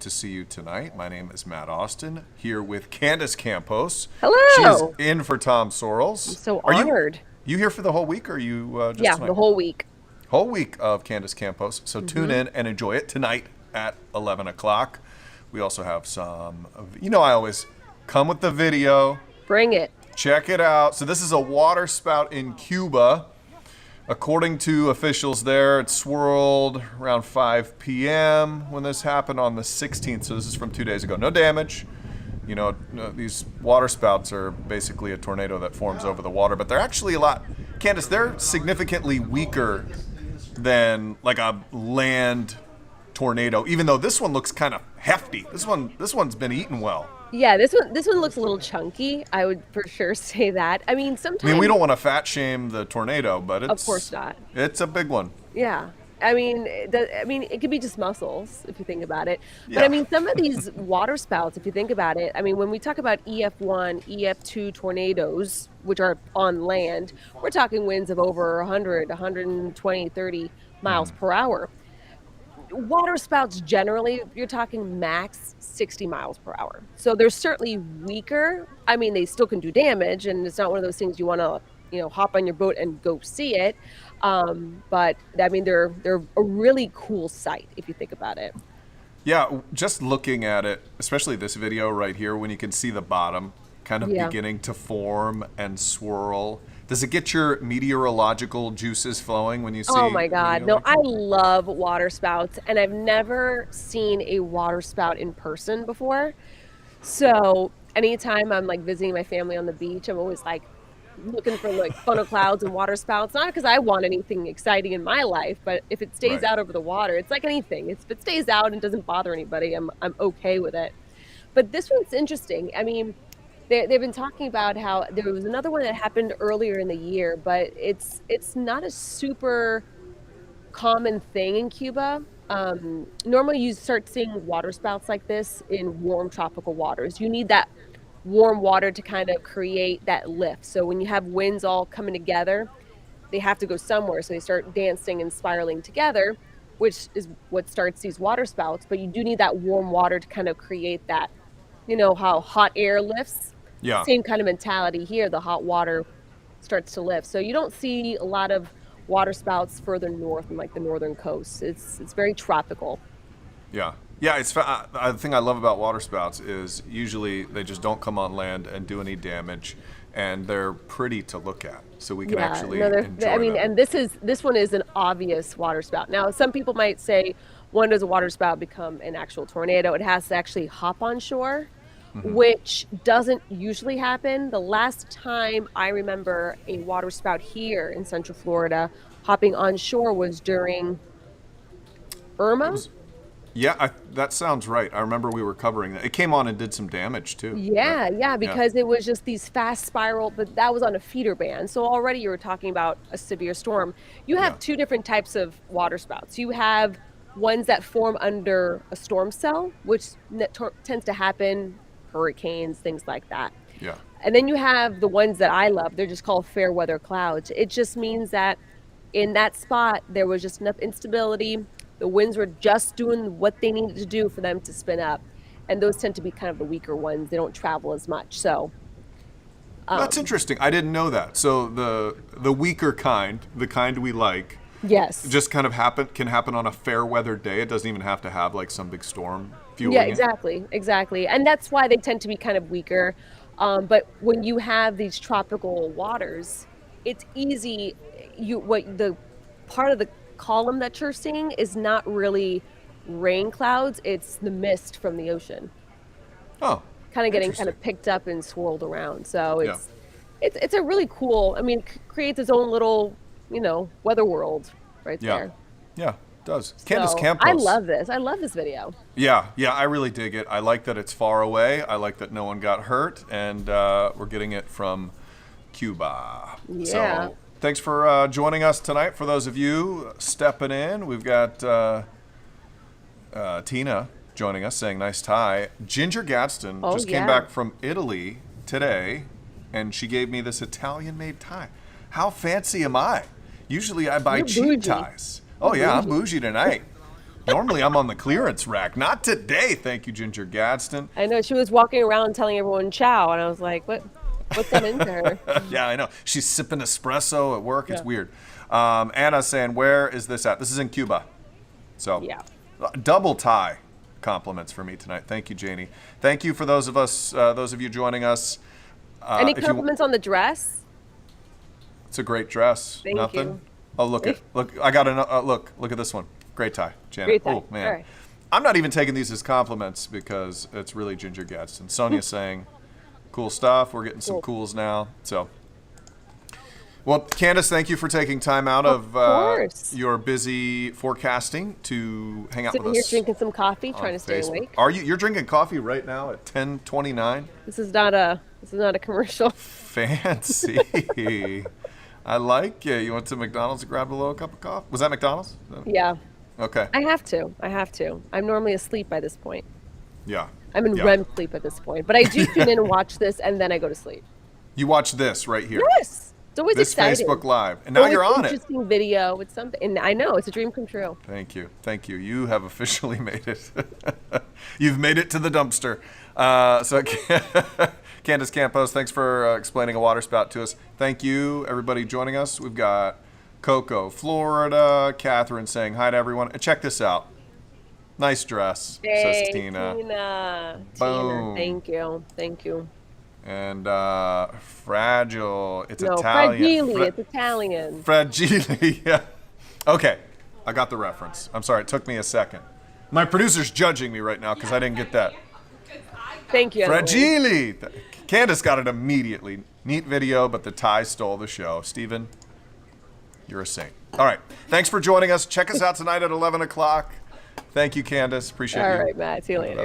to see you tonight. My name is Matt Austin, here with Candace Campos. She is Hello. in for Tom Sorrells. I'm so Are you honored. you here for the whole week, or are you just Yeah, tonight? the whole week. Whole week of Candace Campos. So tune Hmm. in and enjoy it tonight at 11 o'clock. We also have I always come with the video. Bring it. Check it out. So this is a water spout in Cuba. According to officials there, it swirled around 5 p.m. when this happened on the 16th. So this is from 2 days ago. No damage. These water spouts are basically a tornado that forms over the water, but they're actually Candace, they're significantly weaker than like a land tornado, even though this one looks kind of hefty. This one's been eaten well. Yeah, this one looks a little chunky. I would for sure say that. I mean, I mean, we sometimes, don't want to fat shame the tornado, but of course not. it's a big one. Yeah. I mean, it could be just muscles if you think about it. But I Yeah. mean, some of these water spouts, if you think about it, I mean, when we talk about EF1, EF2 tornadoes, which are on land, we're talking winds of over 100, 120, 30 miles per hour. Water spouts generally, you're talking max 60 miles per hour. So they're certainly weaker. I mean, they still can do damage, and it's not one of those things you want to, hop on your boat and go see it. But I mean, they're a really cool sight if you think about it. Yeah, just looking at it, especially this video right here, when you can see the bottom kind of Yeah. beginning to form and swirl. Does it get your meteorological juices flowing when you see Oh my God. video No, like I that? love water spouts, and I've never seen a water spout in person before. So anytime I'm like visiting my family on the beach, I'm always like looking for like funnel clouds and water spouts. Not because I want anything exciting in my life, but if it stays Right. out over the water, it's like anything. If it stays out and doesn't bother anybody, I'm okay with it. But this one's interesting. I mean, they've been talking about how there was another one that happened earlier in the year, but it's not a super common thing in Cuba. Normally, you start seeing water spouts like this in warm tropical waters. You need that warm water to kind of create that lift. So when you have winds all coming together, they have to go somewhere. So they start dancing and spiraling together, which is what starts these water spouts. But you do need that warm water to kind of create that, how hot air lifts. Yeah. Same kind of mentality here. The hot water starts to lift. So you don't see a lot of water spouts further north in like the northern coast. It's very tropical. Yeah. Yeah, the thing I love about water spouts is usually they just don't come on land and do any damage, and they're pretty to look at. So we can Yeah, actually no, I enjoy mean, them. and this one is an obvious water spout. Now, some people might say, when does a water spout become an actual tornado? It has to actually hop on shore, which doesn't usually happen. The last time I remember a water spout here in Central Florida hopping on shore was during It Irma. was Yeah, that sounds right. I remember we were covering that. It came on and did some damage too, right? Yeah, Yeah. because it was just these fast spiral, but that was on a feeder band. So already you were talking about a severe storm. You Yeah. have two different types of water spouts. You have ones that form under a storm cell, which tends to happen, hurricanes, things like that. Yeah. And then you have the ones that I love. They're just called fair weather clouds. It just means that in that spot, there was just enough instability. The winds were just doing what they needed to do for them to spin up. And those tend to be kind of the weaker ones. They don't travel as much. So, That's um, interesting. I didn't know that. So the weaker kind, the kind we like, yes. just kind of can happen on a fair weather day. It doesn't even have to have like some big storm Yeah, fueling it. exactly. Exactly. And that's why they tend to be kind of weaker. But when you have these tropical waters, it's easy. What the part of the column that you're seeing is not really rain clouds, it's the mist from the ocean Oh, kind of getting kind interesting. of picked up and swirled around. So Yeah. it's a really cool, I mean, creates its own little, weather world right Yeah. there. Yeah, it does. Candace So I Campos. love this. I love this video. Yeah, yeah, I really dig it. I like that it's far away. I like that no one got hurt, and we're getting it from Cuba. Yeah. So thanks for joining us tonight. For those of you stepping in, we've got Tina joining us saying nice tie. Ginger Gadsden Oh just came yeah. back from Italy today, and she gave me this Italian-made tie. How fancy am I? Usually I buy You're cheap bougie. ties. You're Oh yeah, I'm bougie. bougie tonight. Normally I'm on the clearance rack. Not today. Thank you, Ginger Gadsden. I know she was walking around telling everyone ciao, and I was like, what's that into her? Yeah, I know. She's sipping espresso at work. It's Yeah. weird. Anna's saying, where is this at? This is in Cuba. So, Yeah. double tie compliments for me tonight. Thank you, Janie. Thank you for those of you joining us. Any if you- compliments on the dress? It's a great dress. Thank Nothing. you. Oh, look! I got a look at this one. Great tie, Janet. Great tie. Oh man, All right. I'm not even taking these as compliments because it's really Ginger Gadsden. Sonia's saying, "Cool stuff. We're getting some cools now." So, well, Candace, thank you for taking time out of course. your busy forecasting to hang out Sitting with here us. drinking some coffee, on trying to stay Facebook. awake. Are you? You're drinking coffee right now at 10:29. This is not a commercial. Fancy. I like it. You went to McDonald's to grab a little cup of coffee? Was that McDonald's? Yeah, Okay. I have to. I'm normally asleep by this point. Yeah. I'm in Yeah. REM sleep at this point, but I do tune in and watch this, and then I go to sleep. You watch this right here. Yes, it's always This exciting. Facebook Live. And now Always you're on it. Interesting video. It's something, and I know it's a dream come true. Thank you. Thank you. You have officially made it. You've made it to the dumpster. So Candace Campos, thanks for explaining a waterspout to us. Thank you, everybody joining us. We've got Coco, Florida. Catherine saying hi to everyone. And check this out. Nice dress, says Tina. Tina, Boom. thank you. And fragile. It's No, Italian. fragile. It's Italian. Fragile. Yeah. Okay. I got the reference. I'm sorry. It took me a second. My producer's judging me right now because I didn't get that. Thank you. Emily. Fragile. Candace got it immediately. Neat video, but the tie stole the show. Steven, you're a saint. All right. Thanks for joining us. Check us out tonight at 11 o'clock. Thank you, Candace. Appreciate you. All right, Matt. See you later.